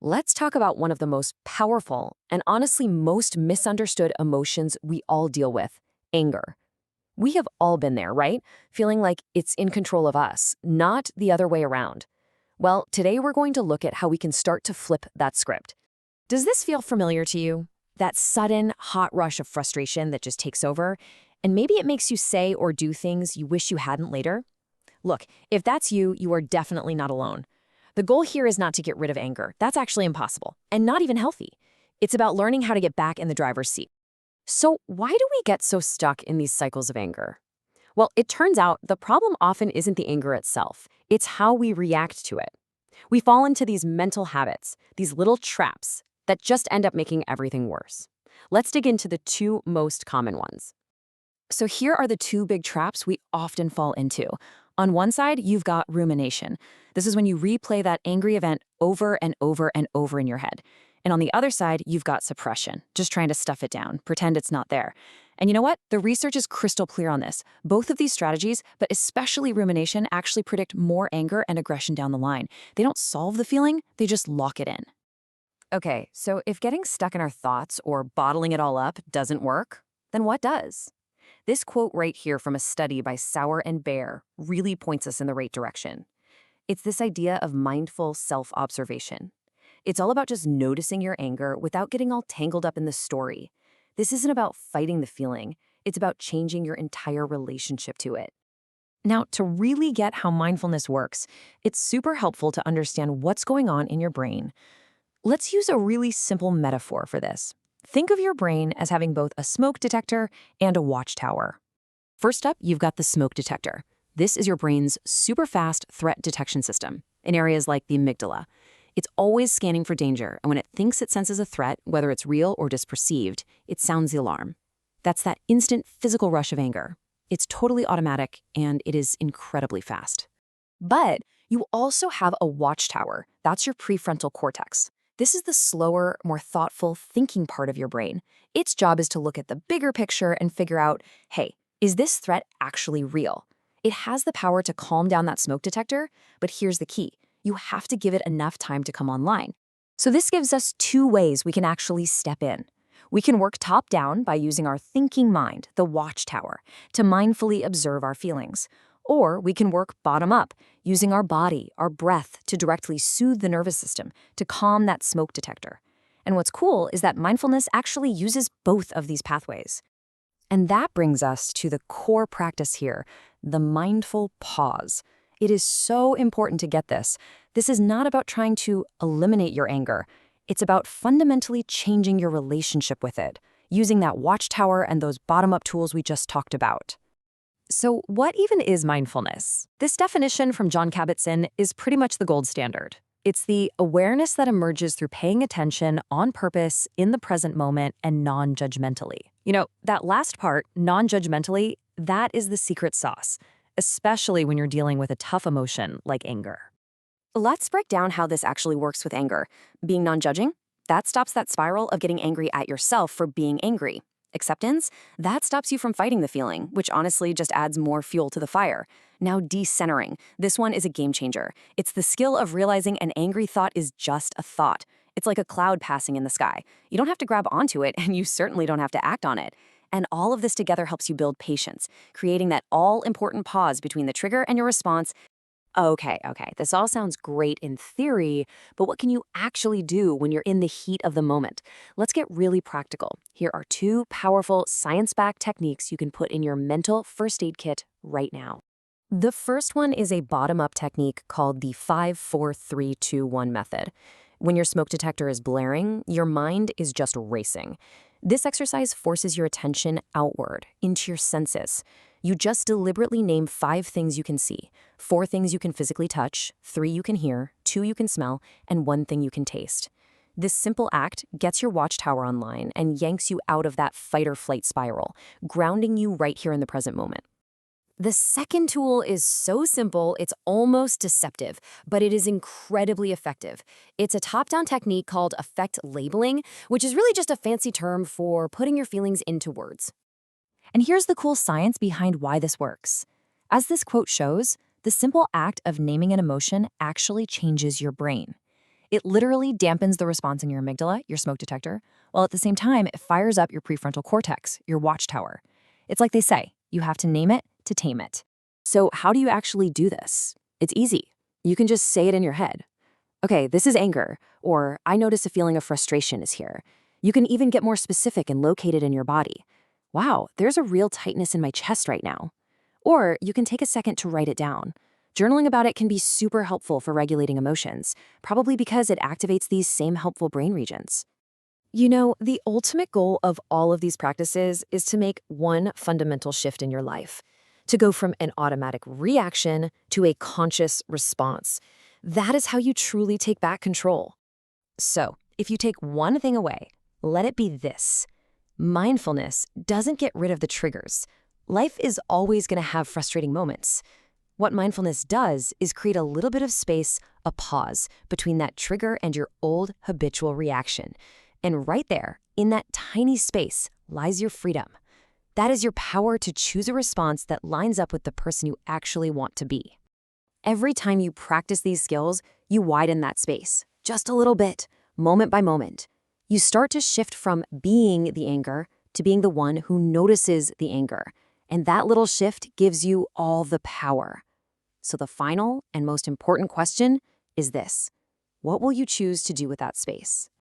let's talk about one of the most powerful and honestly most misunderstood emotions we all deal with, anger. We have all been there, right? Feeling like it's in control of us, not the other way around. Well, today we're going to look at how we can start to flip that script. Does this feel familiar to you? That sudden, hot rush of frustration that just takes over, and maybe it makes you say or do things you wish you hadn't later? Look, if that's you, you are definitely not alone. The goal here is not to get rid of anger. That's actually impossible, and not even healthy. It's about learning how to get back in the driver's seat. So why do we get so stuck in these cycles of anger? Well, it turns out the problem often isn't the anger itself. It's how we react to it. We fall into these mental habits, these little traps that just end up making everything worse. Let's dig into the two most common ones. So here are the two big traps we often fall into. On one side, you've got rumination. This is when you replay that angry event over and over and over in your head. And on the other side, you've got suppression, just trying to stuff it down, pretend it's not there. And you know what? The research is crystal clear on this. Both of these strategies, but especially rumination, actually predict more anger and aggression down the line. They don't solve the feeling, they just lock it in. Okay, so if getting stuck in our thoughts or bottling it all up doesn't work, then what does? This quote right here from a study by Sauer and Baer really points us in the right direction. It's this idea of mindful self-observation. It's all about just noticing your anger without getting all tangled up in the story. This isn't about fighting the feeling. It's about changing your entire relationship to it. Now, to really get how mindfulness works, it's super helpful to understand what's going on in your brain. Let's use a really simple metaphor for this. Think of your brain as having both a smoke detector and a watchtower. First up, you've got the smoke detector. This is your brain's super fast threat detection system in areas like the amygdala. It's always scanning for danger, and when it thinks it senses a threat, whether it's real or just perceived, it sounds the alarm. That's that instant physical rush of anger. It's totally automatic, and it is incredibly fast. But you also have a watchtower. That's your prefrontal cortex. This is the slower, more thoughtful thinking part of your brain. Its job is to look at the bigger picture and figure out, hey, is this threat actually real? It has the power to calm down that smoke detector, but here's the key. You have to give it enough time to come online. So this gives us two ways we can actually step in. We can work top-down by using our thinking mind, the watchtower, to mindfully observe our feelings. Or we can work bottom-up, using our body, our breath, to directly soothe the nervous system, to calm that smoke detector. And what's cool is that mindfulness actually uses both of these pathways. And that brings us to the core practice here, the mindful pause. It is so important to get this. This is not about trying to eliminate your anger. It's about fundamentally changing your relationship with it, using that watchtower and those bottom-up tools we just talked about. So what even is mindfulness? This definition from Jon Kabat-Zinn is pretty much the gold standard. It's the awareness that emerges through paying attention on purpose in the present moment and non-judgmentally. You know, that last part, non-judgmentally, that is the secret sauce, especially when you're dealing with a tough emotion like anger. Let's break down how this actually works with anger. Being non-judging, that stops that spiral of getting angry at yourself for being angry. Acceptance, that stops you from fighting the feeling, which honestly just adds more fuel to the fire. Now decentering, this one is a game changer. It's the skill of realizing an angry thought is just a thought. It's like a cloud passing in the sky. You don't have to grab onto it, and you certainly don't have to act on it. And all of this together helps you build patience, creating that all-important pause between the trigger and your response. Okay, this all sounds great in theory, but what can you actually do when you're in the heat of the moment? Let's get really practical. Here are two powerful science-backed techniques you can put in your mental first aid kit right now. The first one is a bottom-up technique called the 5-4-3-2-1 method. When your smoke detector is blaring, your mind is just racing. This exercise forces your attention outward, into your senses. You just deliberately name 5 things you can see, 4 things you can physically touch, 3 you can hear, 2 you can smell, and 1 thing you can taste. This simple act gets your watchtower online and yanks you out of that fight-or-flight spiral, grounding you right here in the present moment. The second tool is so simple, it's almost deceptive, but it is incredibly effective. It's a top-down technique called affect labeling, which is really just a fancy term for putting your feelings into words. And here's the cool science behind why this works. As this quote shows, the simple act of naming an emotion actually changes your brain. It literally dampens the response in your amygdala, your smoke detector, while at the same time, it fires up your prefrontal cortex, your watchtower. It's like they say, you have to name it to tame it. So how do you actually do this? It's easy. You can just say it in your head. Okay, this is anger, or I notice a feeling of frustration is here. You can even get more specific and locate it in your body. Wow, there's a real tightness in my chest right now. Or you can take a second to write it down. Journaling about it can be super helpful for regulating emotions, probably because it activates these same helpful brain regions. You know, the ultimate goal of all of these practices is to make one fundamental shift in your life, to go from an automatic reaction to a conscious response. That is how you truly take back control. So, if you take one thing away, let it be this. Mindfulness doesn't get rid of the triggers. Life is always going to have frustrating moments. What mindfulness does is create a little bit of space, a pause, between that trigger and your old habitual reaction. And right there, in that tiny space, lies your freedom. That is your power to choose a response that lines up with the person you actually want to be. Every time you practice these skills, you widen that space, just a little bit, moment by moment. You start to shift from being the anger to being the one who notices the anger. And that little shift gives you all the power. So the final and most important question is this: what will you choose to do with that space?